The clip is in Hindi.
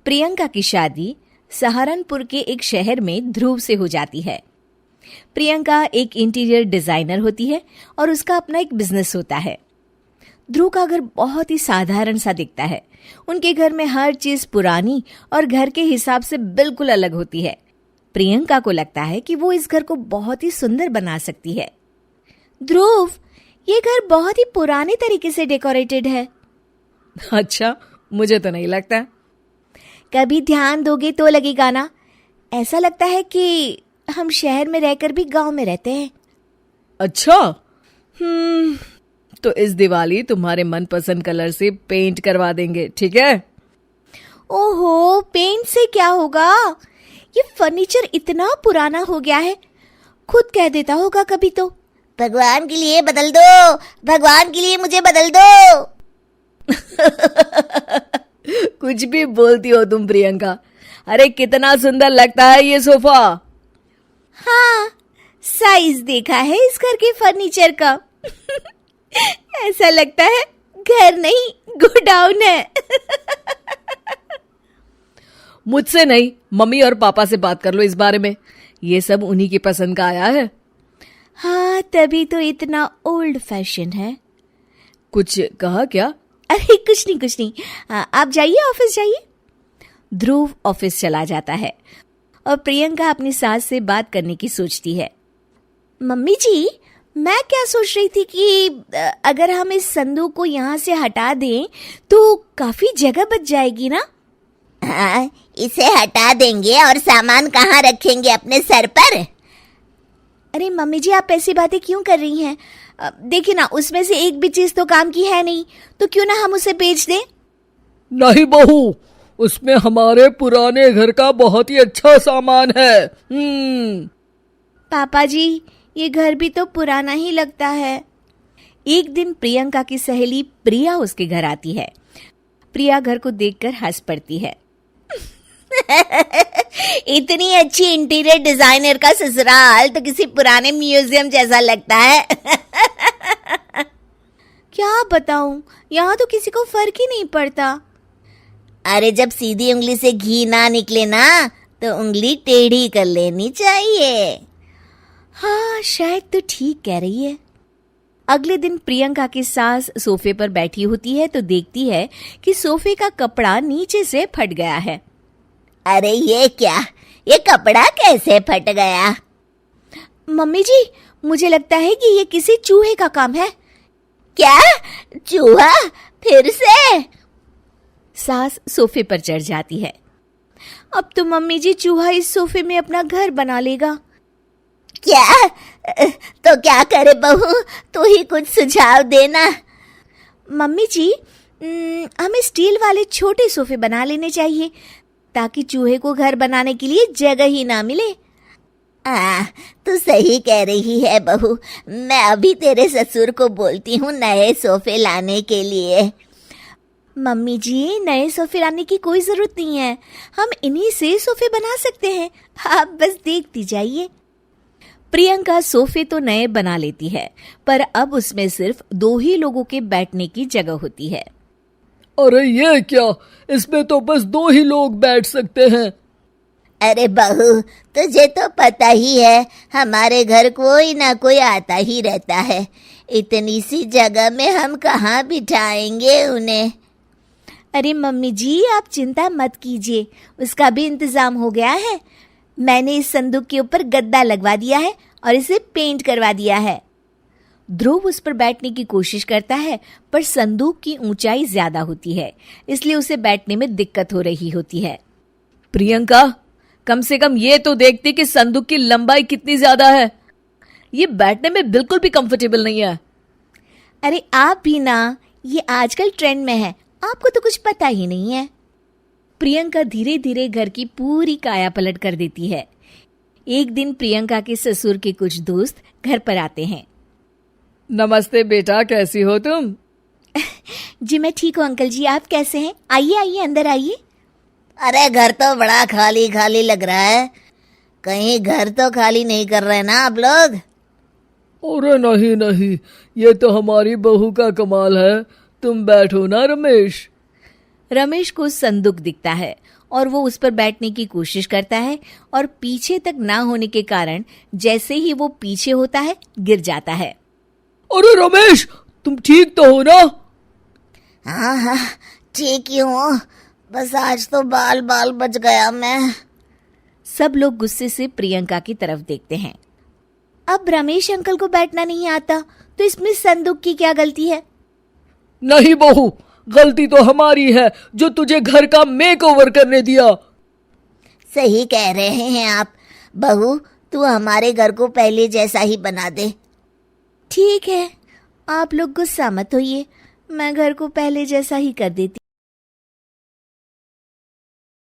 प्रियंका की शादी सहारनपुर के एक शहर में ध्रुव से हो जाती है। प्रियंका एक इंटीरियर डिजाइनर होती है और उसका अपना एक बिजनेस होता है। ध्रुव का घर बहुत ही साधारण सा दिखता है। उनके घर में हर चीज पुरानी और घर के हिसाब से बिल्कुल अलग होती है। प्रियंका को लगता है कि वो इस घर को बहुत ही सुंदर बना सकती है। ध्रुव, ये घर बहुत ही पुराने तरीके से डेकोरेटेड है। अच्छा, मुझे तो नहीं लगता। कभी ध्यान दोगे तो लगेगा ना। ऐसा लगता है कि हम शहर में रहकर भी गांव में रहते हैं। अच्छा, तो इस दिवाली तुम्हारे मनपसंद कलर से पेंट करवा देंगे, ठीक है? ओहो, पेंट से क्या होगा? ये फर्नीचर इतना पुराना हो गया है, खुद कह देता होगा कभी तो, भगवान के लिए बदल दो, भगवान के लिए मुझे बदल दो। कुछ भी बोलती हो तुम प्रियंका। अरे कितना सुंदर लगता है ये सोफा। हाँ, साइज देखा है इस घर के फर्नीचर का। ऐसा लगता है घर नहीं गोडाउन है। मुझसे नहीं, मम्मी और पापा से बात कर लो इस बारे में। ये सब उन्हीं की पसंद का आया है। हाँ, तभी तो इतना ओल्ड फैशन है। कुछ कहा क्या? अरे कुछ नहीं। आप जाइए, ऑफिस जाइए। ध्रुव ऑफिस चला जाता है और प्रियंका अपनी सास से बात करने की सोचती है। मम्मी जी, मैं क्या सोच रही थी कि अगर हम इस संदूक को यहाँ से हटा दें तो काफी जगह बच जाएगी ना। हाँ, इसे हटा देंगे और सामान कहाँ रखेंगे? अपने सर पर? अरे मम्मी जी, आप ऐसी बातें क्यों कर रही हैं? देखिए ना, उसमें से एक भी चीज तो काम की है नहीं, तो क्यों ना हम उसे बेच दें। नहीं बहू, उसमें हमारे पुराने घर का बहुत ही अच्छा सामान है। पापा जी, ये घर भी तो पुराना ही लगता है। एक दिन प्रियंका की सहेली प्रिया उसके घर आती है। प्रिया घर को देखकर हंस पड़ती है। इतनी अच्छी इंटीरियर डिजाइनर का ससुराल तो किसी पुराने म्यूजियम जैसा लगता है। क्या बताऊं, यहाँ तो किसी को फर्क ही नहीं पड़ता। अरे जब सीधी उंगली से घी ना निकले ना, तो उंगली टेढ़ी कर लेनी चाहिए। हाँ, शायद तो ठीक कह रही है। अगले दिन प्रियंका की सास सोफे पर बैठी होती है तो देखती है कि सोफे का कपड़ा नीचे से फट गया है। अरे ये क्या, ये कपड़ा कैसे फट गया? मम्मी जी, मुझे लगता है कि ये किसी चूहे का काम है। क्या? चूहा? फिर से? सास सोफे पर चढ़ जाती है। अब तो मम्मी जी चूहा इस सोफे में अपना घर बना लेगा। क्या? तो क्या करे बहू, तू ही कुछ सुझाव देना। मम्मी जी, हमें स्टील वाले छोटे सोफे बना लेने चाहिए ताकि चूहे को घर बनाने के लिए जगह ही ना मिले। तू सही कह रही है बहू। मैं अभी तेरे ससुर को बोलती हूँ नए सोफे लाने के लिए। मम्मी जी, नए सोफे लाने की कोई जरूरत नहीं है, हम इन्हीं से सोफे बना सकते हैं। आप बस देखती जाइए। प्रियंका सोफे तो नए बना लेती है, पर अब उसमें सिर्फ 2 ही लोगों के बैठने की जगह होती है। अरे ये क्या, इसमें तो बस 2 ही लोग बैठ सकते हैं। अरे बहू, तुझे तो पता ही है, हमारे घर कोई ना कोई आता ही रहता है। इतनी सी जगह में हम कहाँ बिठाएंगे उन्हें? अरे मम्मी जी, आप चिंता मत कीजिए, उसका भी इंतजाम हो गया है। मैंने इस संदूक के ऊपर गद्दा लगवा दिया है और इसे पेंट करवा दिया है। ध्रुव उस पर बैठने की कोशिश करता है, पर संदूक की ऊंचाई ज्यादा होती है, इसलिए उसे बैठने में दिक्कत हो रही होती है। प्रियंका, कम से कम ये तो देखती कि संदूक की लंबाई कितनी ज्यादा है। ये बैठने में बिल्कुल भी कंफर्टेबल नहीं है। अरे आप भी ना, ये आजकल ट्रेंड में है, आपको तो कुछ पता ही नहीं है। प्रियंका धीरे धीरे घर की पूरी काया पलट कर देती है। एक दिन प्रियंका के ससुर के कुछ दोस्त घर पर आते हैं। नमस्ते बेटा, कैसी हो तुम? जी मैं ठीक हूँ अंकल जी, आप कैसे हैं? आइए आइए, अंदर आइए। अरे घर तो बड़ा खाली खाली लग रहा है, कहीं घर तो खाली नहीं कर रहे ना आप लोग? अरे नहीं, ये तो हमारी बहू का कमाल है। तुम बैठो ना रमेश। रमेश को संदूक दिखता है और वो उस पर बैठने की कोशिश करता है और पीछे तक ना होने के कारण जैसे ही वो पीछे होता है गिर जाता है। अरे रमेश, तुम ठीक तो हो ना? हाँ हाँ, ठीक ही हूँ, बस आज तो बाल बाल बच गया मैं। सब लोग गुस्से से प्रियंका की तरफ देखते हैं। अब रमेश अंकल को बैठना नहीं आता तो इसमें संदूक की क्या गलती है? नहीं बहू, गलती तो हमारी है जो तुझे घर का मेकओवर करने दिया। सही कह रहे हैं आप। बहू, तू हमारे घर को पहले जैसा ही बना दे। ठीक है, आप लोग गुस्सा मत होइए, मैं घर को पहले जैसा ही कर देती।